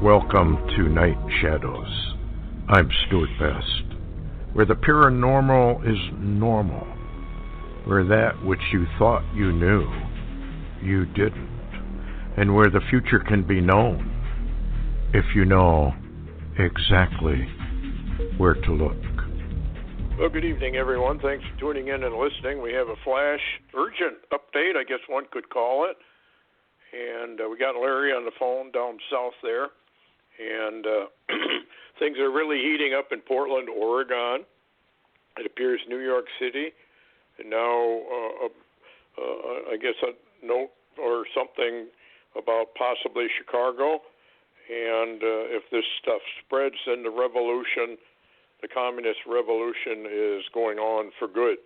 Welcome to Night Shadows. I'm Stewart Best, where the paranormal is normal, where that which you thought you knew, you didn't, and where the future can be known if you know exactly where to look. Well, good evening, everyone. Thanks for tuning in and listening. We have a flash urgent update, I guess one could call it. And we got Larry on the phone down south there. And things are really heating up in Portland, Oregon. It appears New York City. And now, I guess a note or something about possibly Chicago. And if this stuff spreads, then the revolution, the communist revolution, is going on for good.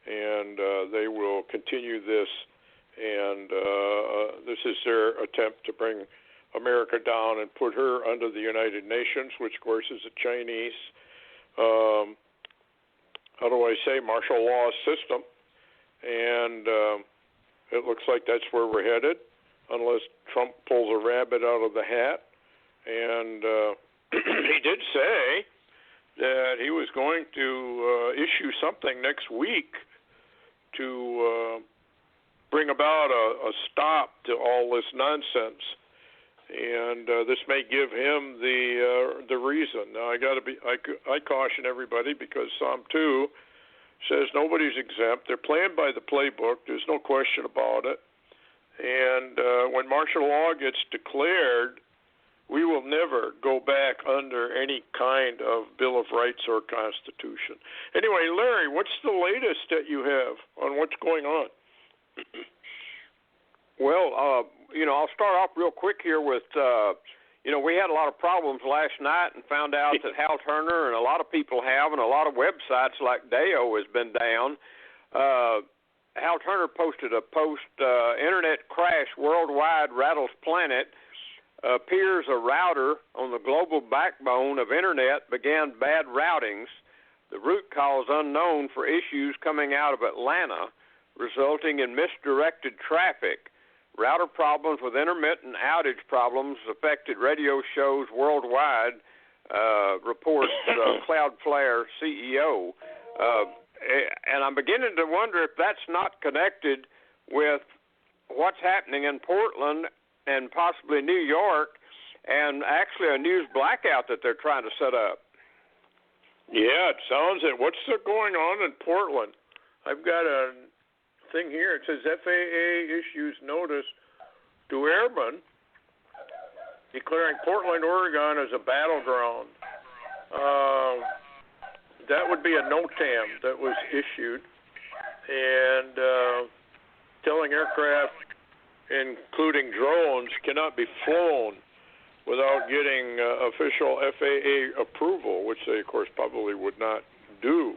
And they will continue this. And this is their attempt to bring America down and put her under the United Nations, which, of course, is a Chinese, martial law system. And it looks like that's where we're headed, unless Trump pulls a rabbit out of the hat. And he did say that he was going to issue something next week to bring about a stop to all this nonsense. And this may give him the reason. Now, I caution everybody, because Psalm 2 says nobody's exempt. They're playing by the playbook. There's no question about it. And when martial law gets declared, we will never go back under any kind of Bill of Rights or Constitution. Anyway, Larry, what's the latest that you have on what's going on? Well, I'll start off real quick here with, we had a lot of problems last night and found out that Hal Turner, and a lot of people have, and a lot of websites like Deo has been down. Hal Turner posted a post, Internet crash worldwide rattles planet. Appears a router on the global backbone of Internet began bad routings. The root cause unknown for issues coming out of Atlanta, resulting in misdirected traffic. Router problems with intermittent outage problems affected radio shows worldwide, reports Cloudflare CEO. And I'm beginning to wonder if that's not connected with what's happening in Portland and possibly New York, and actually a news blackout that they're trying to set up. Yeah, it sounds it. What's going on in Portland? I've got a thing here. It says FAA issues notice to airmen declaring Portland, Oregon as a battleground. That would be a NOTAM that was issued, and telling aircraft, including drones, cannot be flown without getting official FAA approval, which they, of course, probably would not do.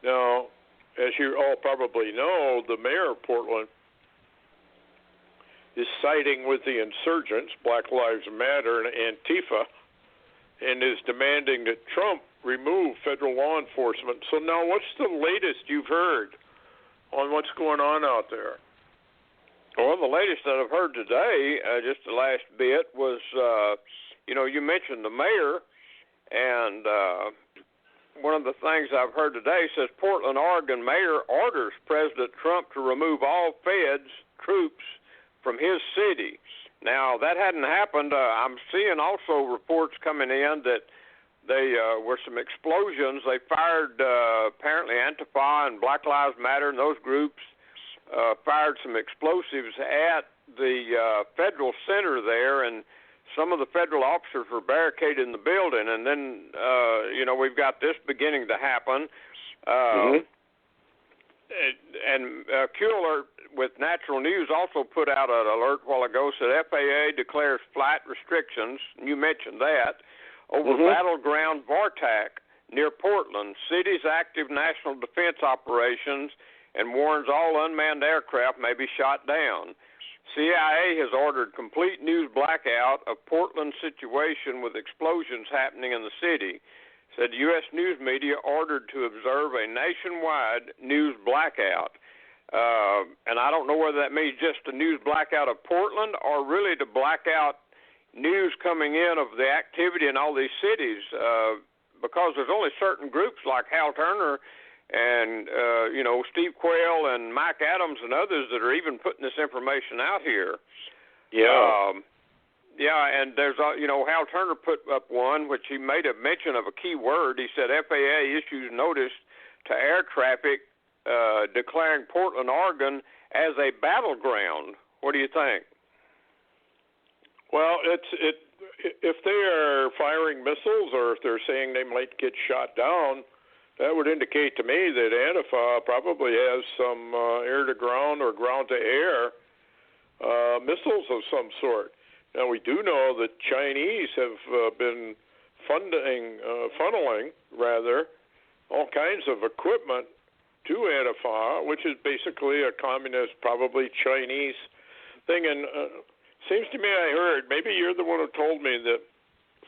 Now, as you all probably know, the mayor of Portland is siding with the insurgents, Black Lives Matter and Antifa, and is demanding that Trump remove federal law enforcement. So now what's the latest you've heard on what's going on out there? Well, the latest that I've heard today, just the last bit, was, you mentioned the mayor, and one of the things I've heard today says Portland, Oregon mayor orders President Trump to remove all feds, troops from his city. Now, that hadn't happened. I'm seeing also reports coming in that they were some explosions. They fired, apparently, Antifa and Black Lives Matter and those groups fired some explosives at the federal center there, and some of the federal officers were barricaded in the building. And then, we've got this beginning to happen. And Q-Alert with Natural News also put out an alert a while ago, said FAA declares flight restrictions, you mentioned that, over battleground Vartak near Portland, city's active national defense operations, and warns all unmanned aircraft may be shot down. CIA has ordered complete news blackout of Portland situation with explosions happening in the city. Said U.S. news media ordered to observe a nationwide news blackout. And I don't know whether that means just a news blackout of Portland or really to black out news coming in of the activity in all these cities, because there's only certain groups like Hal Turner and, Steve Quayle and Mike Adams and others that are even putting this information out here. Yeah. And there's, Hal Turner put up one, which he made a mention of a key word. He said FAA issues notice to air traffic declaring Portland, Oregon as a battleground. What do you think? Well, if they are firing missiles or if they're saying they might get shot down, that would indicate to me that Antifa probably has some air-to-ground or ground-to-air missiles of some sort. Now, we do know that Chinese have been funneling all kinds of equipment to Antifa, which is basically a communist, probably Chinese thing. And seems to me I heard, maybe you're the one who told me, that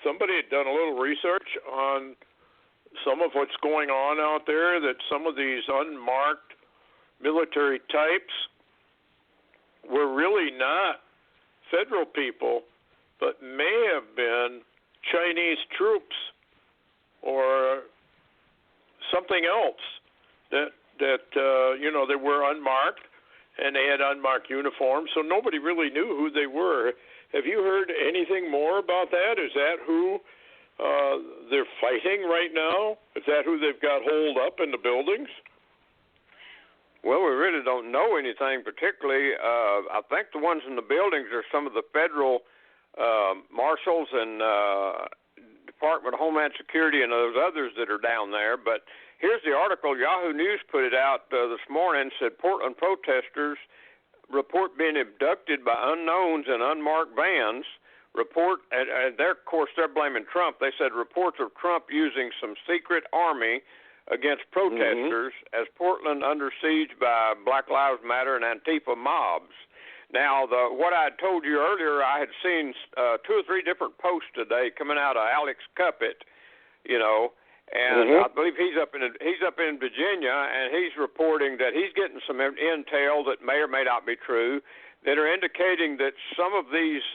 somebody had done a little research on some of what's going on out there, that some of these unmarked military types were really not federal people, but may have been Chinese troops or something else that they were unmarked and they had unmarked uniforms, so nobody really knew who they were. Have you heard anything more about that? Is that who they're fighting right now? Is that who they've got holed up in the buildings? Well, we really don't know anything particularly. I think the ones in the buildings are some of the federal marshals and Department of Homeland Security and those others that are down there. But here's the article. Yahoo News put it out this morning, said Portland protesters report being abducted by unknowns in unmarked vans. And of course, they're blaming Trump. They said reports of Trump using some secret army against protesters as Portland under siege by Black Lives Matter and Antifa mobs. Now, what I had told you earlier, I had seen 2 or 3 different posts today coming out of Alex Cuppet, and I believe he's up in Virginia, and he's reporting that he's getting some intel that may or may not be true, that are indicating that some of these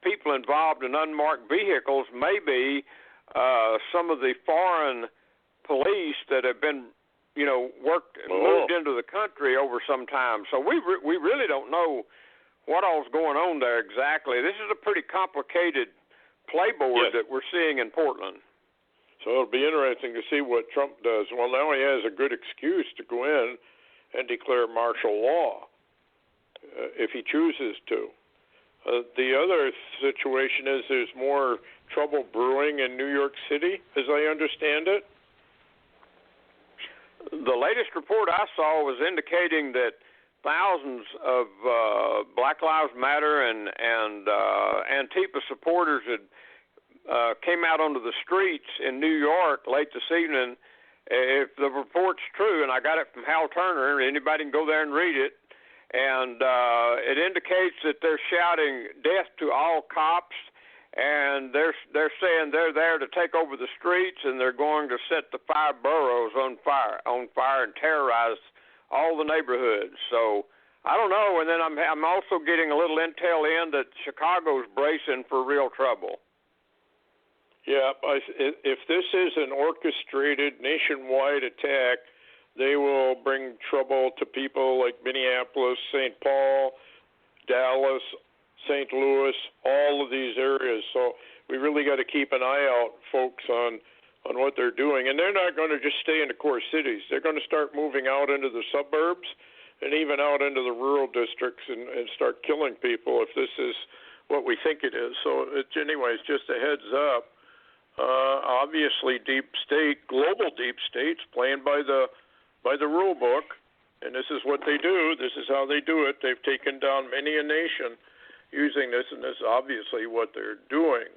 people involved in unmarked vehicles may be some of the foreign police that have been, moved into the country over some time. So we really don't know what all's going on there exactly. This is a pretty complicated playboard that we're seeing in Portland. So it'll be interesting to see what Trump does. Well, now he has a good excuse to go in and declare martial law if he chooses to. The other situation is there's more trouble brewing in New York City, as I understand it. The latest report I saw was indicating that thousands of Black Lives Matter and Antifa supporters had came out onto the streets in New York late this evening. If the report's true, and I got it from Hal Turner, anybody can go there and read it, and it indicates that they're shouting "Death to all cops," and they're saying they're there to take over the streets, and they're going to set the 5 boroughs on fire and terrorize all the neighborhoods. So I don't know. And then I'm also getting a little intel in that Chicago's bracing for real trouble. Yeah, if this is an orchestrated nationwide attack, they will bring trouble to people like Minneapolis, St. Paul, Dallas, St. Louis, all of these areas. So we really got to keep an eye out, folks, on what they're doing. And they're not going to just stay in the core cities. They're going to start moving out into the suburbs and even out into the rural districts and start killing people if this is what we think it is. So, anyways, just a heads up. Obviously, global deep states playing by the rule book, and this is what they do. This is how they do it. They've taken down many a nation using this, and this is obviously what they're doing.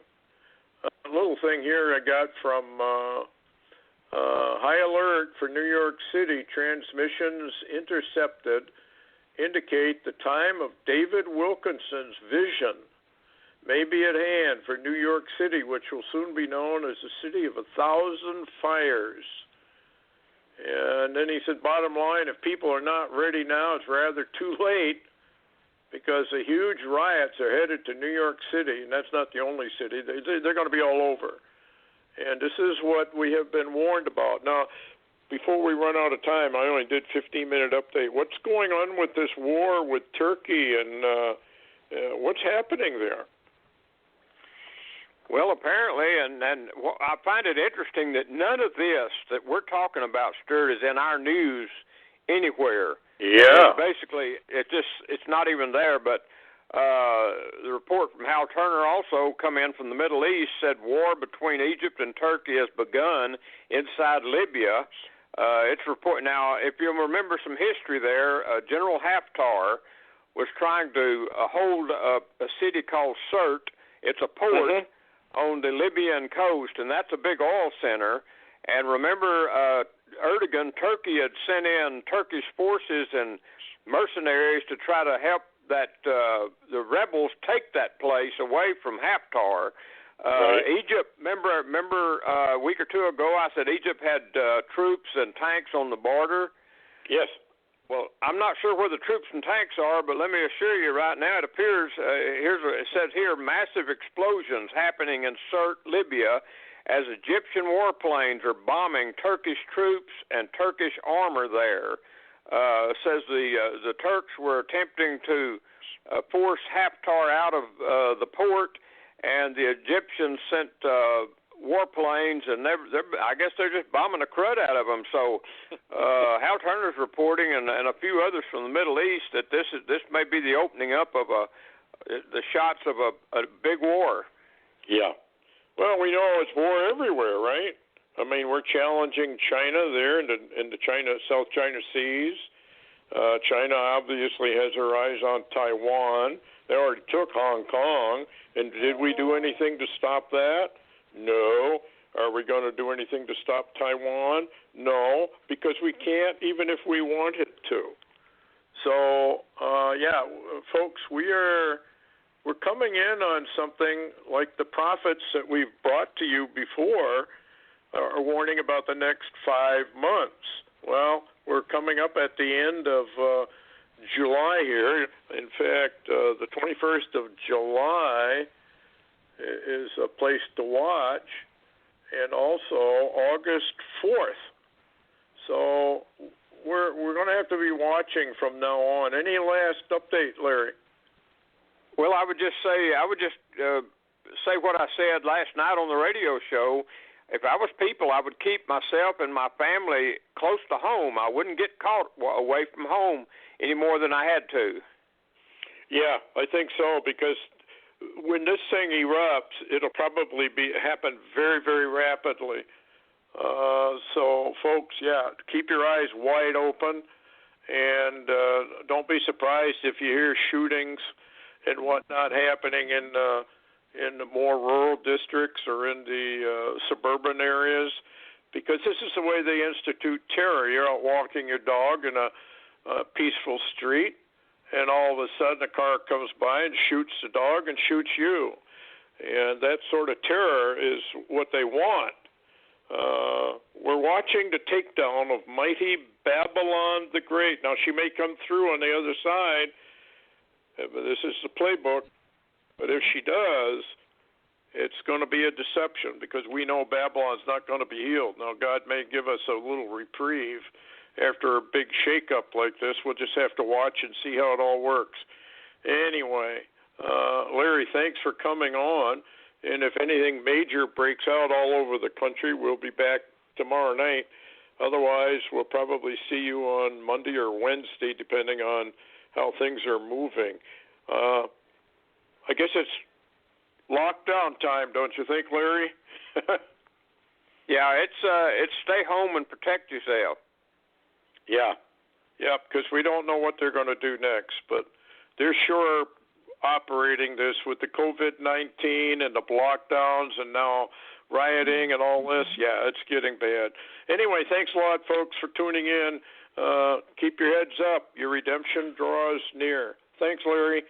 A little thing here I got from High Alert for New York City. Transmissions intercepted indicate the time of David Wilkinson's vision may be at hand for New York City, which will soon be known as the city of 1,000 fires. And then he said, bottom line, if people are not ready now, it's rather too late. because the huge riots are headed to New York City, and that's not the only city. They're going to be all over. And this is what we have been warned about. Now, before we run out of time, I only did 15-minute update. What's going on with this war with Turkey, and what's happening there? Well, apparently, and I find it interesting that none of this that we're talking about, Stewart, is in our news anywhere. Yeah. Basically, it's not even there. But the report from Hal Turner also come in from the Middle East said war between Egypt and Turkey has begun inside Libya. It's report now. If you remember some history there, General Haftar was trying to hold a city called Sirte. It's a port on the Libyan coast, and that's a big oil center. And remember, Erdogan, Turkey had sent in Turkish forces and mercenaries to try to help the rebels take that place away from Haftar. Right. Egypt, remember a week or two ago I said Egypt had troops and tanks on the border? Yes. Well, I'm not sure where the troops and tanks are, but let me assure you right now it appears, it says here, massive explosions happening in Sirte, Libya, as Egyptian warplanes are bombing Turkish troops and Turkish armor there. Says the Turks were attempting to force Haftar out of the port, and the Egyptians sent warplanes, and I guess they're just bombing the crud out of them. So Hal Turner's reporting, and a few others from the Middle East, that this may be the opening up of the shots of a big war. Yeah. Well, we know it's war everywhere, right? I mean, we're challenging China there in the South China Seas. China obviously has her eyes on Taiwan. They already took Hong Kong. And did we do anything to stop that? No. Are we going to do anything to stop Taiwan? No, because we can't, even if we wanted to. So, yeah, folks, we're coming in on something like the prophets that we've brought to you before are warning about the next 5 months. Well, we're coming up at the end of July here. In fact, the 21st of July is a place to watch, and also August 4th. So we're going to have to be watching from now on. Any last update, Larry? Well, I would just say what I said last night on the radio show. If I was people, I would keep myself and my family close to home. I wouldn't get caught away from home any more than I had to. Yeah, I think so, because when this thing erupts, it'll probably happen very, very rapidly. So, folks, yeah, keep your eyes wide open, and don't be surprised if you hear shootings and whatnot happening in the more rural districts or in the suburban areas, because this is the way they institute terror. You're out walking your dog in a peaceful street, and all of a sudden a car comes by and shoots the dog and shoots you. And that sort of terror is what they want. We're watching the takedown of mighty Babylon the Great. Now, she may come through on the other side, but this is the playbook. But if she does, it's going to be a deception, because we know Babylon's not going to be healed. Now, God may give us a little reprieve after a big shakeup like this. We'll just have to watch and see how it all works. Anyway, Larry, thanks for coming on. And if anything major breaks out all over the country, we'll be back tomorrow night. Otherwise, we'll probably see you on Monday or Wednesday, depending on how things are moving. I guess it's lockdown time, don't you think, Larry? Yeah, it's stay home and protect yourself. Yeah, because we don't know what they're going to do next, but they're sure operating this with the COVID-19 and the lockdowns and now rioting and all this. Yeah, it's getting bad. Anyway, thanks a lot, folks, for tuning in. Keep your heads up. Your redemption draws near. Thanks, Larry.